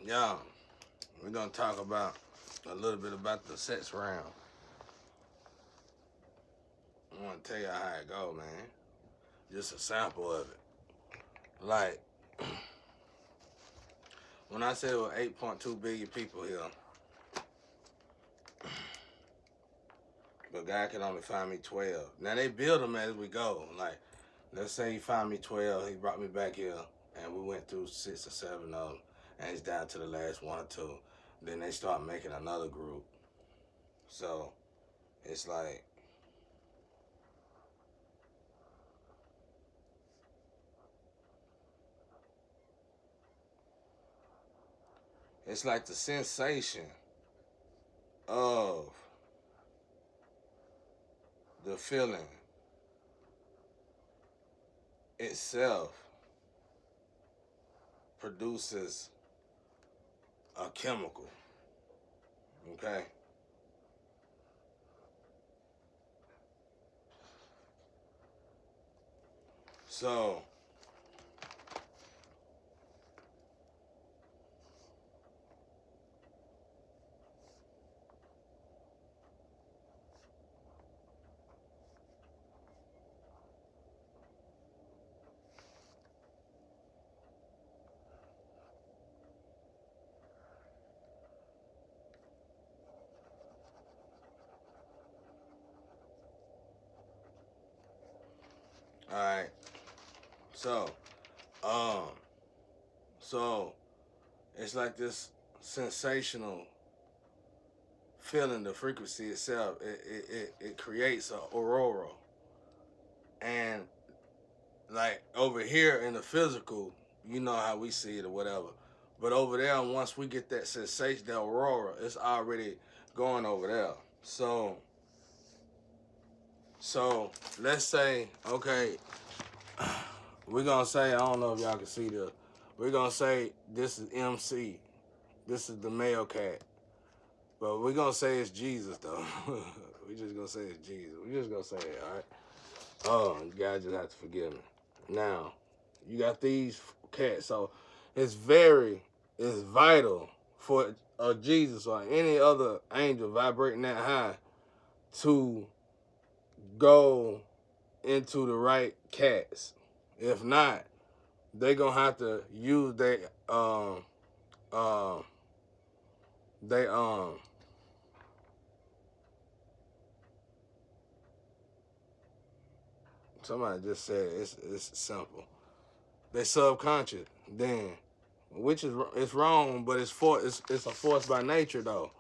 Yeah, we're gonna talk about a little bit about the sex round. I want to tell you how it go, man. Just a sample of it. Like when I said it was 8.2 billion people here, but God can only find me 12. Now they build them as we go. Like let's say he found me 12, he brought me back here, and we went through 6 or 7 of them, and it's down to the last 1 or 2. Then they start making another group. So it's like the sensation of the feeling itself produces a chemical. Okay? So, alright. So, um, so it's like this sensational feeling, the frequency itself, it creates a aurora. And like over here in the physical, you know how we see it or whatever. But over there, once we get that sensation, that aurora, it's already going over there. So let's say, okay, we're gonna say, I don't know if y'all can see this. We're gonna say this is MC. This is the male cat. But we're gonna say it's Jesus though. We just gonna say it's Jesus. We just gonna say it, alright? Oh, you guys just have to forgive me. Now, you got these cats, so it's vital for Jesus or any other angel vibrating that high to go into the right cats. If not, they gonna have to use um they somebody just said it's simple. They subconscious then, which is it's wrong, but it's a force by nature though.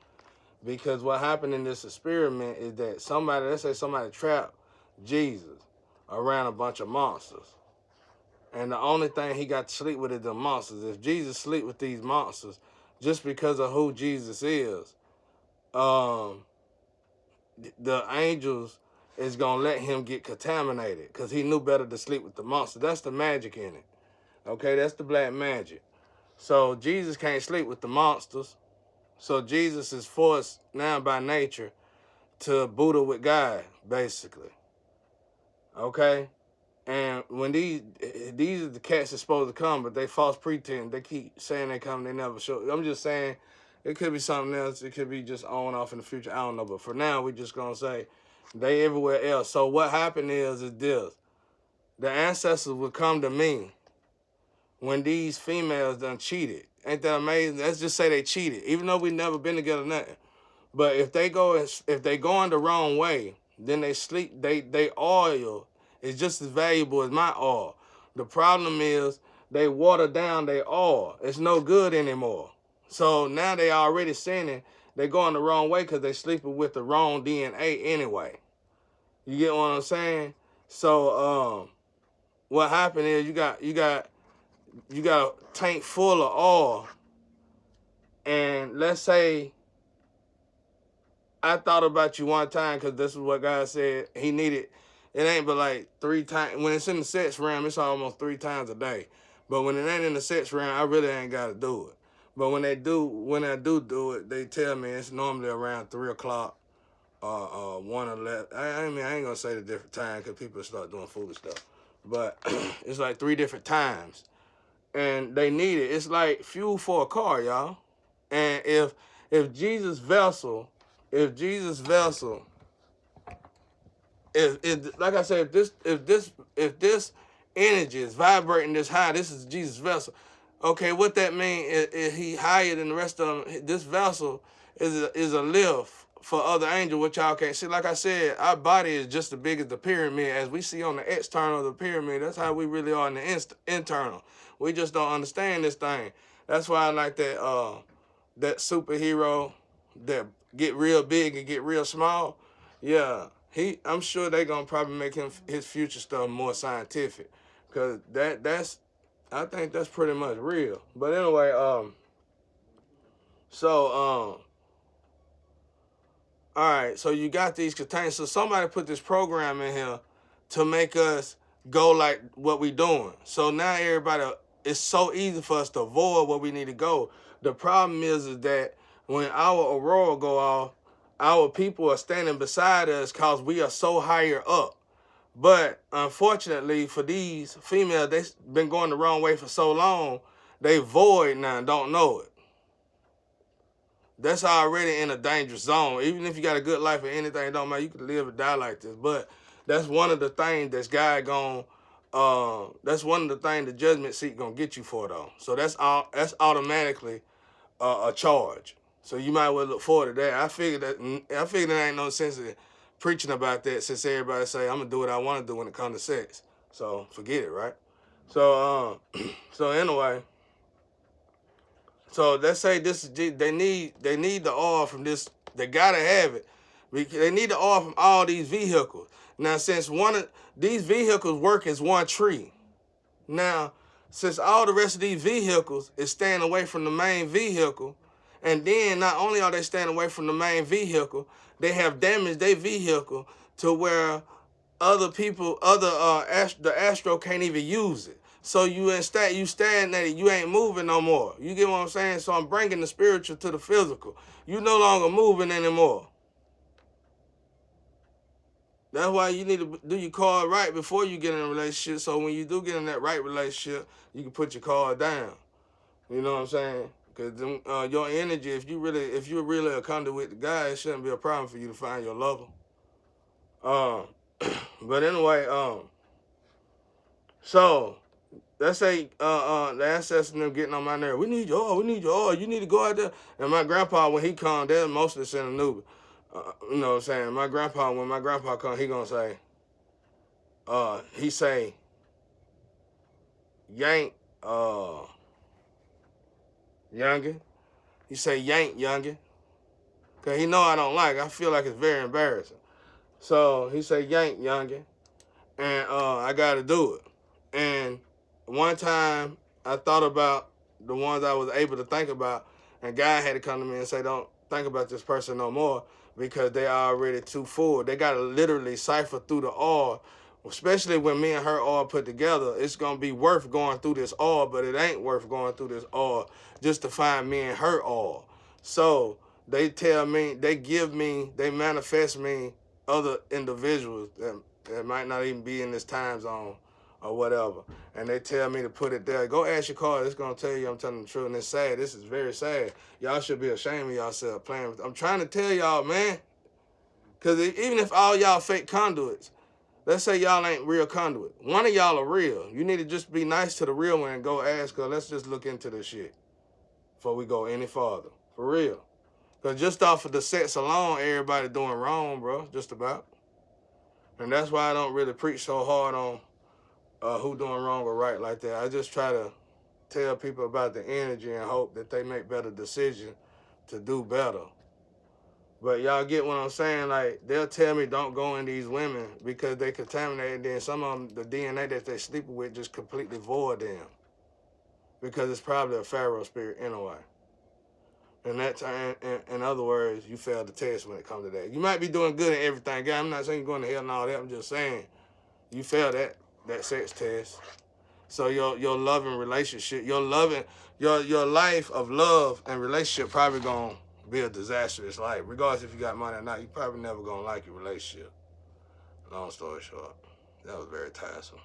Because what happened in this experiment is that let's say somebody trapped Jesus around a bunch of monsters. And the only thing he got to sleep with is the monsters. If Jesus sleep with these monsters, just because of who Jesus is, um, the angels is gonna let him get contaminated because he knew better to sleep with the monster. That's the magic in it. Okay, that's the black magic. So Jesus can't sleep with the monsters. So Jesus is forced now by nature to Buddha with God, basically. Okay? And when these are the cats that's supposed to come, but they false pretend. They keep saying they come, they never show. I'm just saying it could be something else. It could be just on off in the future. I don't know. But for now, we just gonna say they everywhere else. So what happened is this. The ancestors would come to me when these females done cheated. Ain't that amazing? Let's just say they cheated, even though we never been together nothing. But if they going the wrong way, then they sleep. They oil is just as valuable as my oil. The problem is they water down their oil. It's no good anymore. So now they already sinning. They going the wrong way because they sleeping with the wrong DNA anyway. You get what I'm saying? So what happened is you got a tank full of oil, and let's say I thought about you one time because this is what God said he needed. It ain't but like 3 times. When it's in the sex realm, it's almost 3 times a day. But when it ain't in the sex realm, I really ain't got to do it. But when I do it, they tell me it's normally around 3 o'clock or 1:11. I mean, I ain't going to say the different time because people start doing foolish stuff. But it's like 3 different times. and they need it. It's like fuel for a car, y'all. And if Jesus' vessel, if Jesus' vessel, if like I said, if this energy is vibrating this high, this is Jesus' vessel. Okay, what that means is he higher than the rest of them. This vessel is a lift for other angels, which y'all can't see. Like I said, our body is just as big as the pyramid. As we see on the external of the pyramid, that's how we really are in the internal. We just don't understand this thing. That's why I like that superhero that get real big and get real small. Yeah, I'm sure they gonna probably make his future stuff more scientific, cause I think that's pretty much real. But anyway, all right, so you got these containers. So somebody put this program in here to make us go like what we doing. So now everybody, it's so easy for us to avoid where we need to go. The problem is that when our aurora go off, our people are standing beside us because we are so higher up. But unfortunately for these females, they've been going the wrong way for so long, they void now and don't know it. That's already in a dangerous zone. Even if you got a good life or anything, it don't matter. You can live or die like this. But that's one of the things that's God that's one of the things the judgment seat gonna get you for though. So that's automatically a charge. So you might well look forward to that. I figured there ain't no sense of preaching about that since everybody say I'm gonna do what I want to do when it comes to sex. So forget it, right? So so anyway. So let's say they need the oil from this. They gotta have it. They need the oil from all these vehicles. Now, since one of these vehicles work as one tree, now since all the rest of these vehicles is staying away from the main vehicle, and then not only are they staying away from the main vehicle, they have damaged their vehicle to where other people, the Astro can't even use it. So you stagnated, you ain't moving no more. You get what I'm saying? So I'm bringing the spiritual to the physical. You no longer moving anymore. That's why you need to do your card right before you get in a relationship. So when you do get in that right relationship, you can put your card down. You know what I'm saying? Because your energy, if you're really a conduit to God, it shouldn't be a problem for you to find your lover. But anyway, so let's say the ancestors and them getting on my nerve. We need your oil. You need to go out there. And my grandpa, when he come, they're mostly sending Nubia. You know what I'm saying? When my grandpa come, he gonna say, he say, yank, youngin. He say, yank, youngin. Because he know I don't like it. I feel like it's very embarrassing. So he say, yank, youngin. And I got to do it. And one time I thought about the ones I was able to think about, and God had to come to me and say, don't think about this person no more because they are already too full. They got to literally cipher through the oil, especially when me and her all put together. It's going to be worth going through this oil, but it ain't worth going through this oil just to find me and her oil. So they tell me, they manifest me other individuals that might not even be in this time zone or whatever. And they tell me to put it there. Go ask your card. It's going to tell you I'm telling the truth. And it's sad. This is very sad. Y'all should be ashamed of yourself playing with. I'm trying to tell y'all, man. Because even if all y'all fake conduits, let's say y'all ain't real conduit. One of y'all are real. You need to just be nice to the real one and go ask her, let's just look into this shit before we go any farther. For real. Because just off of the sex alone, everybody doing wrong, bro. Just about. And that's why I don't really preach so hard on who doing wrong or right like that. I just try to tell people about the energy and hope that they make better decisions to do better. But y'all get what I'm saying? Like, they'll tell me don't go in these women because they contaminated. And then some of them, the DNA that they sleeping with just completely void them. Because it's probably a pharaoh spirit anyway. And that time, in other words, you failed the test when it comes to that. You might be doing good in everything. God, I'm not saying you're going to hell and all that. I'm just saying you failed that sex test. So your loving relationship, your life of love and relationship probably gonna be a disastrous life. Regardless if you got money or not, you probably never gonna like your relationship. Long story short, that was very tiresome.